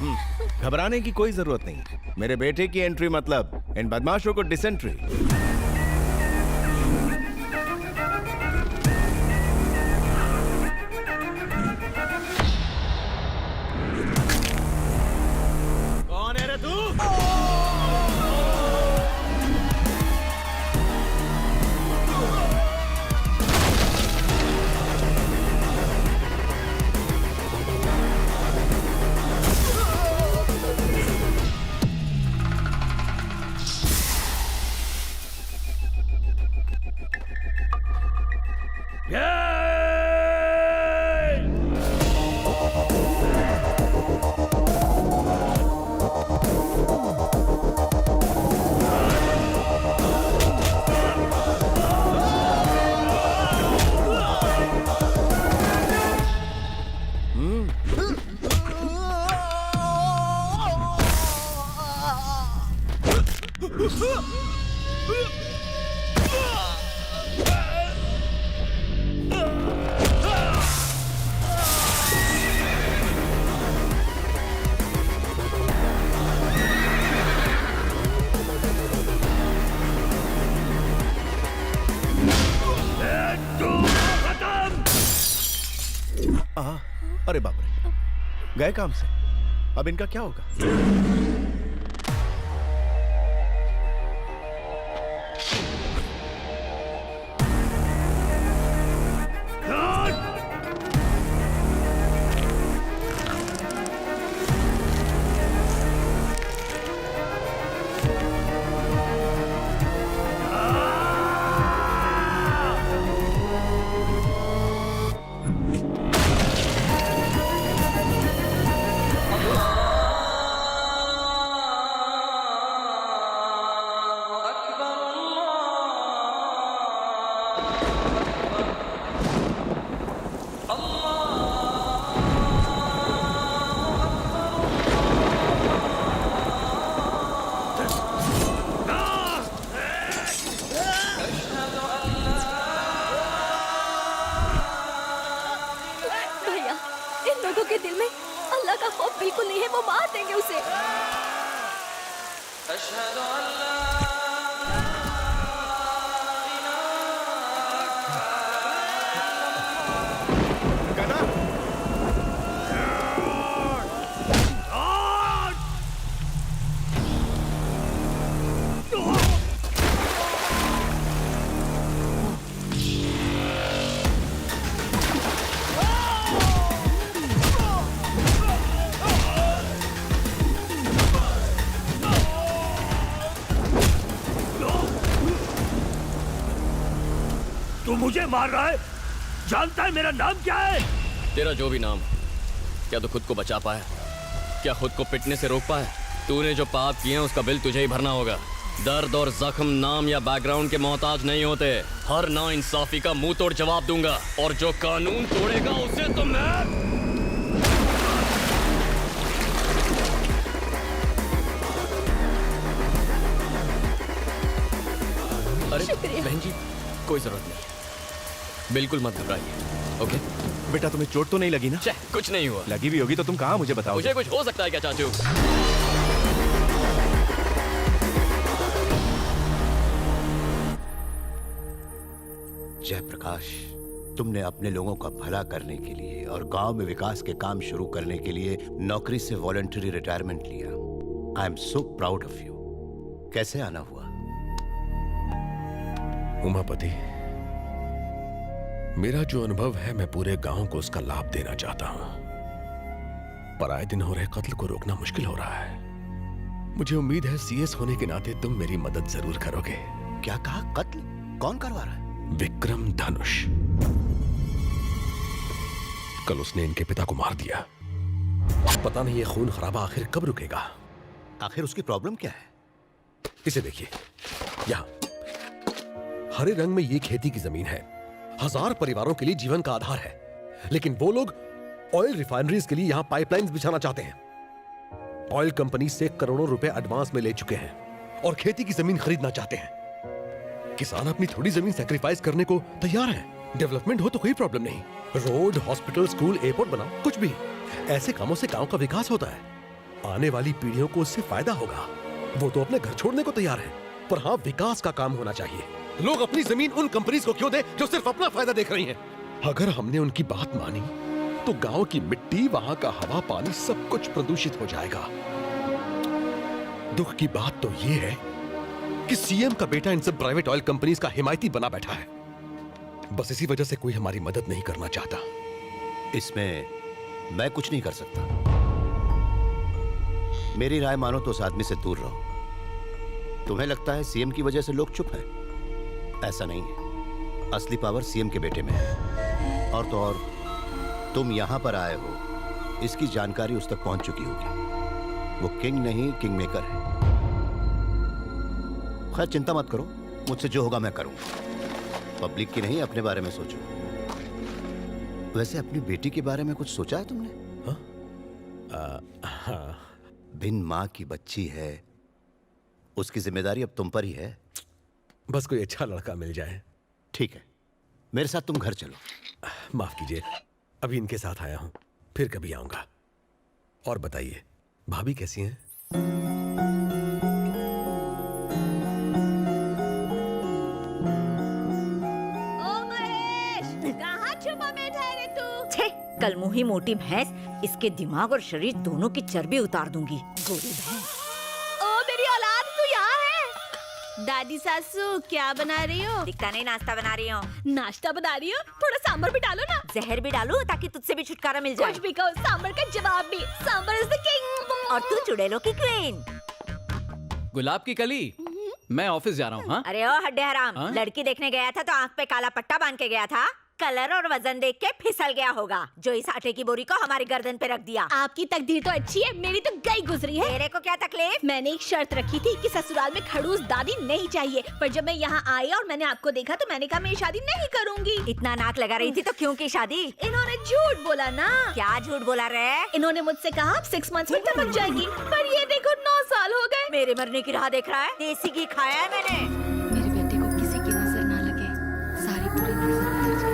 घबराने की कोई जरूरत नहीं। मेरे बेटे की एंट्री मतलब इन बदमाशों को डिसेंट्री। कौन है रे तू? अरे बाप रे, गए काम से। अब इनका क्या होगा? तू मुझे मार रहा है? जानता है मेरा नाम क्या है? तेरा जो भी नाम, क्या तू खुद को बचा पाया? क्या खुद को पिटने से रोक पाया? तूने जो पाप किए हैं उसका बिल तुझे ही भरना होगा। दर्द और जख्म नाम या बैकग्राउंड के मोहताज नहीं होते। हर ना इंसाफी का मुंह तोड़ जवाब दूंगा, और जो कानून तोड़ेगा उसे तो मैं। अरे बहन जी, कोई जरूरत नहीं, बिल्कुल मत घबराइए। ओके बेटा, तुम्हें चोट तो नहीं लगी ना? कुछ नहीं हुआ। लगी भी होगी तो तुम कहाँ मुझे बताओ? मुझे कुछ हो सकता है क्या चाचू? जयप्रकाश, तुमने अपने लोगों का भला करने के लिए और गांव में विकास के काम शुरू करने के लिए नौकरी से वॉलंटरी रिटायरमेंट लिया। I am so proud of you. कैसे आना हुआ? उमापति, मेरा जो अनुभव है मैं पूरे गांव को उसका लाभ देना चाहता हूं, पर आए दिन हो रहे कत्ल को रोकना मुश्किल हो रहा है। मुझे उम्मीद है सीएस होने के नाते तुम मेरी मदद जरूर करोगे। क्या कहा? कत्ल? कौन करवा रहा है? विक्रम धनुष। कल उसने इनके पिता को मार दिया। पता नहीं ये खून खराबा आखिर कब रुकेगा। आखिर उसकी प्रॉब्लम क्या है? इसे देखिए, यहां हरे रंग में ये खेती की जमीन है। 1000 परिवारों के लिए जीवन का आधार है, लेकिन वो लोग ऑयल रिफाइनरीज के लिए यहां पाइपलाइंस बिछाना चाहते हैं। ऑयल कंपनी से करोड़ों रुपए एडवांस में ले चुके हैं और खेती की जमीन खरीदना चाहते हैं। किसान अपनी थोड़ी जमीन सैक्रिफाइस करने को तैयार है। डेवलपमेंट हो तो कोई प्रॉब्लम नहीं। रोड, हॉस्पिटल, स्कूल, एयरपोर्ट बना, कुछ भी। ऐसे कामों से गांव का विकास होता है। आने वाली पीढ़ियों को उससे फायदा होगा। वो तो अपने घर छोड़ने को तैयार है, पर हाँ, विकास का काम होना चाहिए। लोग अपनी जमीन उन कंपनीज को क्यों दें जो सिर्फ अपना फायदा देख रही हैं? अगर हमने उनकी बात मानी तो गांव की मिट्टी, वहां का हवा, पानी सब कुछ प्रदूषित हो जाएगा। दुख की बात तो यह है कि सीएम का बेटा इन सब प्राइवेट ऑयल कंपनीज का हिमायती बना बैठा है। बस इसी वजह से कोई हमारी मदद नहीं करना चाहता। इसमें मैं कुछ नहीं कर सकता। मेरी राय मानो तो उस आदमी से दूर रहो। तुम्हें लगता है सीएम की वजह से लोग चुप हैं? ऐसा नहीं है। असली पावर सीएम के बेटे में है। और तो और तुम यहां पर आए हो, इसकी जानकारी उस तक पहुंच चुकी होगी। वो किंग नहीं, किंग मेकर है। खैर चिंता मत करो, मुझसे जो होगा मैं करूंगा। पब्लिक की नहीं, अपने बारे में सोचो। वैसे अपनी बेटी के बारे में कुछ सोचा है तुमने? हाँ। बिन माँ की बच्ची है, उसकी जिम्मेदारी अब तुम पर ही है। बस कोई अच्छा लड़का मिल जाए। ठीक है, मेरे साथ तुम घर चलो। माफ कीजिए, अभी इनके साथ आया हूं, फिर कभी आऊंगा। और बताइए, भाभी कैसी हैं? कल मुही मोटी भैंस, इसके दिमाग और शरीर दोनों की चर्बी उतार दूंगी। गोरी भैंस। ओ मेरी औलाद, तू यहाँ है? दादी सासू क्या बना रही हो? दिखता नहीं, नाश्ता बना रही हूँ। नाश्ता बना रही हो? थोड़ा सांभर भी डालो ना। जहर भी डालूं ताकि तुझसे भी छुटकारा मिल जाए। कुछ भी कहो, सांभर का जवाब भी। Sambar is the king. और तू चुड़ैलों की क्वीन। गुलाब की कली, मैं ऑफिस जा रहा हूँ। हाँ? अरे ओ हड्डे हराम, हाँ? लड़की देखने गया था तो आंख पे काला पट्टा बांध के गया था। कलर और वजन देख के फिसल गया होगा, जो इस आटे की बोरी को हमारी गर्दन पे रख दिया। आपकी तकदीर तो अच्छी है, मेरी तो गई गुजरी है। तेरे को क्या तकलीफ? मैंने एक शर्त रखी थी कि ससुराल में खड़ूस दादी नहीं चाहिए, पर जब मैं यहाँ आई और मैंने आपको देखा तो मैंने कहा मैं ये शादी नहीं करूँगी। इतना नाक लगा रही थी तो क्यों की शादी? इन्होंने झूठ बोला ना। क्या झूठ बोला रे? इन्होंने मुझसे कहा 6 मंथ्स में टपक जाएगी, पर ये देखो 9 साल हो गए। मेरे मरने की राह देख रहा है? देसी घी खाया है मैंने। मेरे बेटे को किसी की नजर ना लगे, सारी पूरी नजर लग जाए।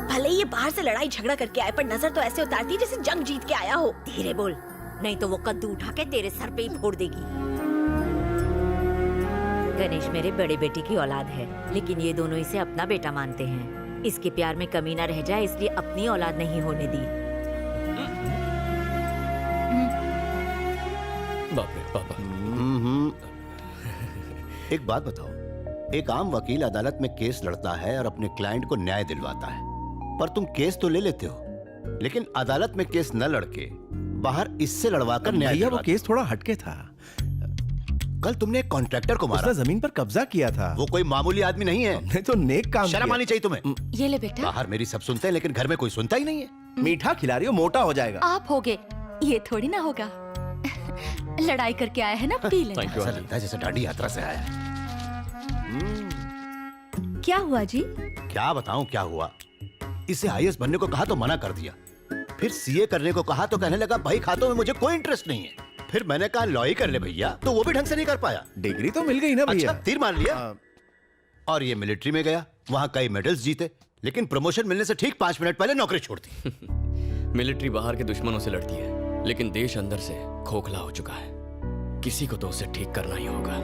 भले ये बाहर से लड़ाई झगड़ा करके आए, पर नजर तो ऐसे उतारती है जैसे जंग जीत के आया हो। धीरे बोल, नहीं तो वो कद्दू उठा के तेरे सर पे ही फोड़ देगी। गणेश मेरे बड़े बेटे की औलाद है, लेकिन ये दोनों इसे अपना बेटा मानते हैं। इसके प्यार में कमी न रह जाए, इसलिए अपनी औलाद नहीं होने दी। बाप रे पापा। एक बात बताओ, एक आम वकील अदालत में केस लड़ता है और अपने क्लाइंट को न्याय दिलवाता है, पर तुम केस तो ले लेते हो, लेकिन अदालत में केस न लड़के बाहर इससे लड़वाकर न्याय भैया वो दिलवाते केस थोड़ा हटके था। हो। कल तुमने एक कॉन्ट्रैक्टर को मारा, उसने जमीन पर कब्जा किया था। वो कोई मामूली आदमी नहीं है। हमने तो नेक काम शर्म किया। आनी चाहिए तुम्हें। ये ले बेटा, बाहर मेरी सब सुनते हैं, लेकिन घर में कोई सुनता ही नहीं है। मीठा खिला रही हो, मोटा हो जाएगा। आप होगे, ये थोड़ी ना होगा। लड़ाई करके आया है ना, पी लेना। थैंक यू ऐसा लगता है जैसे दांडी यात्रा से आया है। क्या हुआ जी? क्या बताऊं क्या हुआ। इसे आईएएस बनने को कहा तो मना कर दिया, फिर सीए करने को कहा तो कहने लगा भाई खातों में मुझे कोई इंटरेस्ट नहीं है। फिर मैंने कहा लॉ ही कर ले भैया, तो वो भी ढंग से नहीं कर पाया। डिग्री तो मिल गई ना भैया। अच्छा, तीर मार लिया। और ये मिलिट्री में गया, वहां कई मेडल्स जीते, लेकिन प्रमोशन मिलने से ठीक 5 मिनट पहले नौकरी छोड़ दी। मिलिट्री बाहर के दुश्मनों से लड़ती है, लेकिन देश अंदर से खोखला हो चुका है। किसी को तो उसे ठीक करना ही होगा।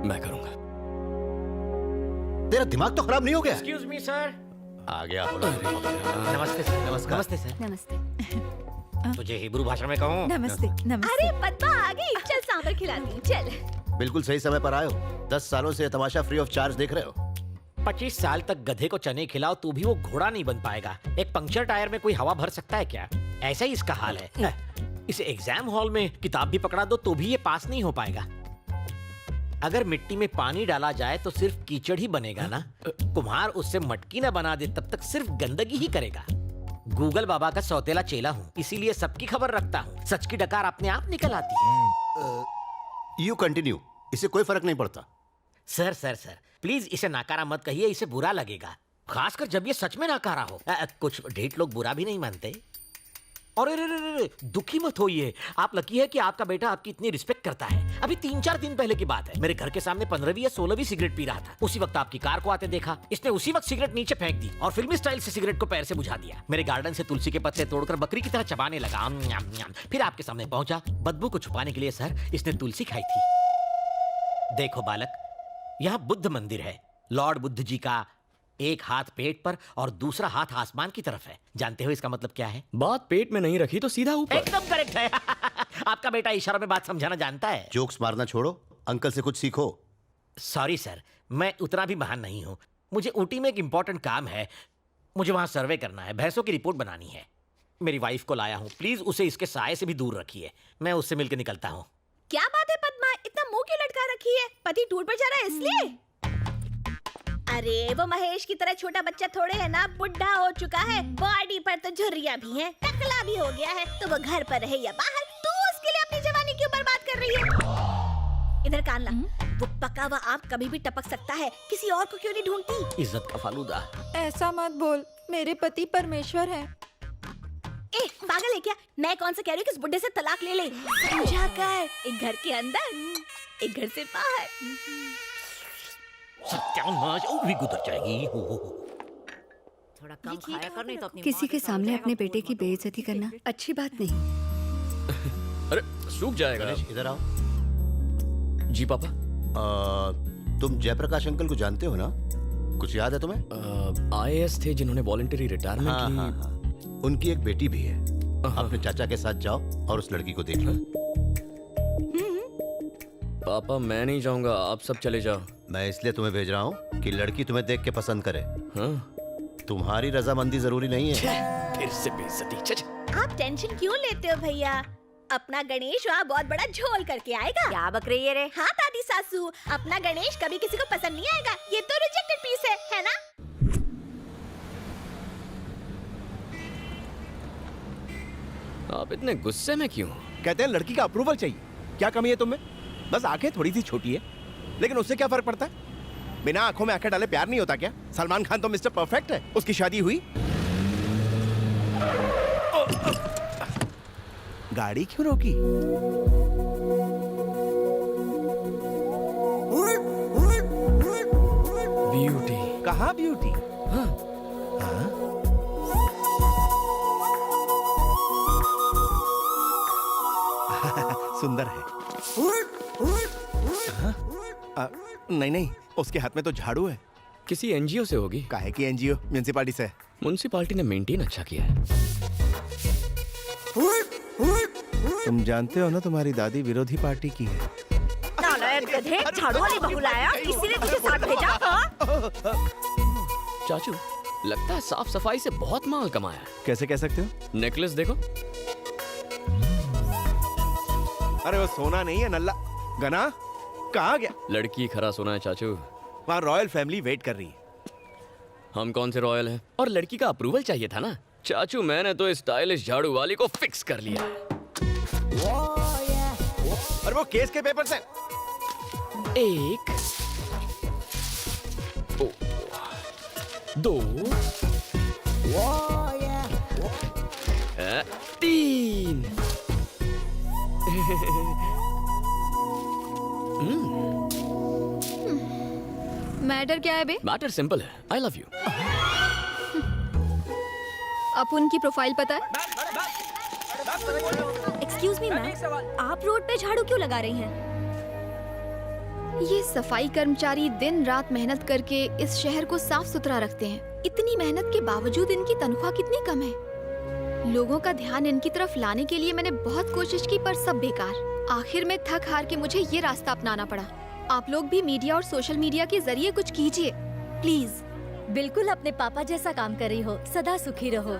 मैं करूंगा। तेरा दिमाग तो खराब नहीं हो गया? Excuse me sir. आ गया बोला। नमस्ते सर। नमस्कार। नमस्ते सर। नमस्ते। तुझे हिब्रू भाषा में कहूँ? नमस्ते। अरे पद्मा आ गई, चल सांभर खिलाती हूँ, चल। बिल्कुल सही समय पर आए हो। 10 सालों से ये तमाशा फ्री ऑफ चार्ज देख रहे हो। 25 साल तक गधे को चने खिलाओ तू भी वो घोड़ा नहीं बन पाएगा। एक पंक्चर टायर में कोई हवा भर सकता है क्या? ऐसा ही इसका हाल है। इसे एग्जाम हॉल में किताब भी पकड़ा दो तो भी ये पास नहीं हो पाएगा। अगर मिट्टी में पानी डाला जाए तो सिर्फ कीचड़ ही बनेगा ना। कुम्हार उससे मटकी ना बना दे तब तक सिर्फ गंदगी ही करेगा। गूगल बाबा का सौतेला चेला हूँ, इसीलिए सबकी खबर रखता हूँ। सच की डकार अपने आप निकल आती है। यू कंटिन्यू, इससे कोई फर्क नहीं पड़ता। सर सर सर प्लीज इसे नाकारा मत कहिए, इसे बुरा लगेगा, खासकर जब ये सच में नाकारा हो। कुछ ढीठ लोग बुरा भी नहीं मानते। और अरे दुखी मत होइए, आप लकी है कि आपका बेटा आपकी इतनी रिस्पेक्ट करता है। अभी 3-4 दिन पहले की बात है, मेरे घर के सामने 15वीं या 16वीं सिगरेट पी रहा था। उसी वक्त आपकी कार को आते देखा, इसने उसी वक्त सिगरेट नीचे फेंक दी और फिल्मी स्टाइल से सिगरेट को पैर से बुझा दिया। मेरे गार्डन से तुलसी के पत्ते तोड़कर बकरी की तरह चबाने लगा। फिर आपके सामने पहुंचा। बदबू को छुपाने के लिए सर इसने तुलसी खाई थी। देखो बालक, यहाँ बुद्ध मंदिर है। लॉर्ड बुद्ध जी का एक हाथ पेट पर और दूसरा हाथ आसमान की तरफ है। जानते हो इसका मतलब क्या है? बात पेट में नहीं रखी तो सीधा ऊपर। एकदम करेक्ट है। आपका बेटा इशारों में बात समझाना जानता है। जोक्स मारना छोड़ो, अंकल से कुछ सीखो। सॉरी सर, मैं उतना भी महान नहीं हूँ। मुझे ऊटी में एक इंपॉर्टेंट काम है, मुझे वहां सर्वे करना है, भैंसों की रिपोर्ट बनानी है। मेरी वाइफ को लाया हूँ, प्लीज उसे इसके साये से भी दूर रखिए। मैं उससे मिलकर निकलता हूँ। क्या बात है पद्मा, इतना मुंह क्यों लटका रखी है? पति टूर पर जा रहा है इसलिए? अरे वो महेश की तरह छोटा बच्चा थोड़े है ना, बुढ़ा हो चुका है, बॉडी पर तो झुर्रियां भी हैं, टकला भी हो गया है। तो वो घर पर रहे या बाहर, तू उसके लिए अपनी जवानी क्यों बर्बाद कर रही है? इधर कान ला, वो पका हुआ आप कभी भी टपक सकता है, किसी और को क्यों नहीं ढूंढती? इज्जत का फालूदा। ऐसा मत बोल, मेरे पति परमेश्वर हैं। ए पागल है क्या? मैं कौन सा कह रही हूँ कि इस बुड्ढे से तलाक ले ले। समझा कर, एक घर के अंदर, एक घर से बाहर। सत्यानाश, वो भी गुजर जाएगी। थोड़ा कम खाया कर, नहीं तो अपनी किसी के सामने अपने बेटे की बेइज्जती करना अच्छी बात नहीं। अरे सूख जाएगा। गणेश इधर आओ। जी पापा। तुम जयप्रकाश अंकल को जानते हो ना? कुछ याद है तुम्हें? IAS थे जिन्होंने वॉलंटरी रिटायरमेंट हाँ, ली। हाँ। उनकी एक बेटी भी है। अपने चाचा के साथ जाओ और उस लड़की को देख लो। पापा मैं नहीं जाऊंगा, आप सब चले जाओ। मैं इसलिए तुम्हें भेज रहा हूँ कि लड़की तुम्हें देख के पसंद करे। हाँ? तुम्हारी रजामंदी जरूरी नहीं है। फिर से बेइज्जती। आप टेंशन क्यों लेते हो भैया? अपना गणेश वहाँ बहुत बड़ा झोल करके आएगा। क्या बक रही है रे? हाँ दादी सासू, अपना गणेश कभी किसी को पसंद नहीं आएगा। ये तो रिजेक्टेड पीस है ना? आप इतने गुस्से में क्यों? कहते हैं लड़की का अप्रूवल चाहिए। क्या कमी है तुम्हें? बस आंखें थोड़ी सी छोटी है, लेकिन उससे क्या फर्क पड़ता है? बिना आंखों में आंखें डाले प्यार नहीं होता क्या? सलमान खान तो मिस्टर परफेक्ट है, उसकी शादी हुई। गाड़ी क्यों रोकी? ब्यूटी। कहाँ ब्यूटी? हाँ? हाँ? सुंदर है। हाँ? नहीं नहीं, उसके हाथ में तो झाड़ू है। किसी NGO से होगी। काहे की NGO? म्युनिसिपालिटी से। म्युनिसिपालिटी ने मेंटेन अच्छा किया है। तुम जानते हो ना, तुम्हारी दादी विरोधी पार्टी की है। नालायक गधे, झाड़ू वाली बहू लाया, इसीलिए तुझे साथ भेजा। हाँ? चाचू लगता है साफ सफाई से बहुत माल कमाया है। कैसे कह सकते हो? नेकलेस देखो। अरे वो सोना नहीं है, नल्ला। गना कहाँ गया? लड़की खरा सोना है चाचू। वहाँ रॉयल फैमिली वेट कर रही है। हम कौन से रॉयल हैं? और लड़की का अप्रूवल चाहिए था ना चाचू। मैंने तो इस स्टाइलिश झाड़ू वाली को फिक्स कर लिया है। और वो केस के पेपर्स हैं। एक, दो, तीन। मैटर क्या है बे? मैटर सिंपल है, आई लव यू। अपुन की प्रोफाइल पता है? एक्सक्यूज मी मैम, आप रोड पे झाड़ू क्यों लगा रही हैं? ये सफाई कर्मचारी दिन रात मेहनत करके इस शहर को साफ सुथरा रखते हैं। इतनी मेहनत के बावजूद इनकी तनख्वाह कितनी कम है। लोगों का ध्यान इनकी तरफ लाने के लिए मैंने बहुत कोशिश की, पर सब बेकार। आखिर में थक हार के मुझे ये रास्ता अपनाना पड़ा। आप लोग भी मीडिया और सोशल मीडिया के जरिए कुछ कीजिए प्लीज। बिल्कुल अपने पापा जैसा काम कर रही हो, सदा सुखी रहो।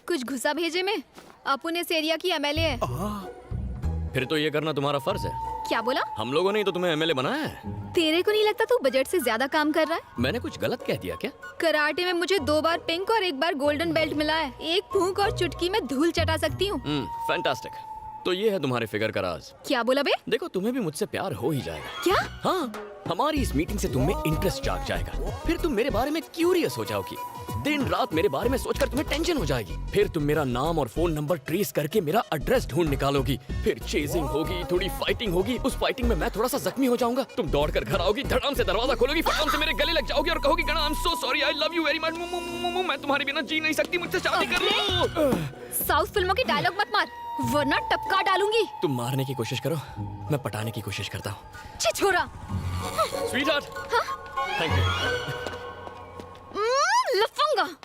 कुछ घुसा भेजे में। अपुन इस एरिया की MLA है। फिर तो ये करना तुम्हारा फर्ज है। क्या बोला? हम लोगों ने ही तो तुम्हें MLA बनाया है। तेरे को नहीं लगता तू बजट से ज्यादा काम कर रहा है? मैंने कुछ गलत कह दिया क्या? कराटे में मुझे 2 बार पिंक और 1 बार गोल्डन बेल्ट मिला है। एक फूंक और चुटकी में धूल चटा सकती हूँ। फैंटास्टिक। तो ये है तुम्हारे फिगर का राज। क्या बोला बे? देखो तुम्हें भी मुझसे प्यार हो ही जाएगा। क्या? हाँ, हमारी इस मीटिंग से तुम में इंटरेस्ट जाग जाएगा। फिर तुम मेरे बारे में क्यूरियस हो जाओगी। दिन रात मेरे बारे में सोचकर तुम्हें टेंशन हो जाएगी। फिर तुम मेरा नाम और फोन नंबर ट्रेस करके मेरा एड्रेस ढूंढ निकालोगी। फिर चेजिंग होगी, थोड़ी फाइटिंग होगी। उस फाइटिंग में मैं थोड़ा सा जख्मी हो जाऊंगा। तुम दौड़कर घर आओगी, धड़ाम से दरवाजा खोलोगी, फटाम से मेरे गले लग जाओगी और कहोगी गणा I am so sorry, I love you very much, मैं तुम्हारे बिना जी नहीं सकती, मुझसे शादी कर लो। साउथ फिल्मों की डायलॉग मत मार, वरना टपका डालूंगी। तुम मारने की कोशिश करो, मैं पटाने की कोशिश करता हूँ। छी छोरा। Sweetheart, thank you. लफंगा।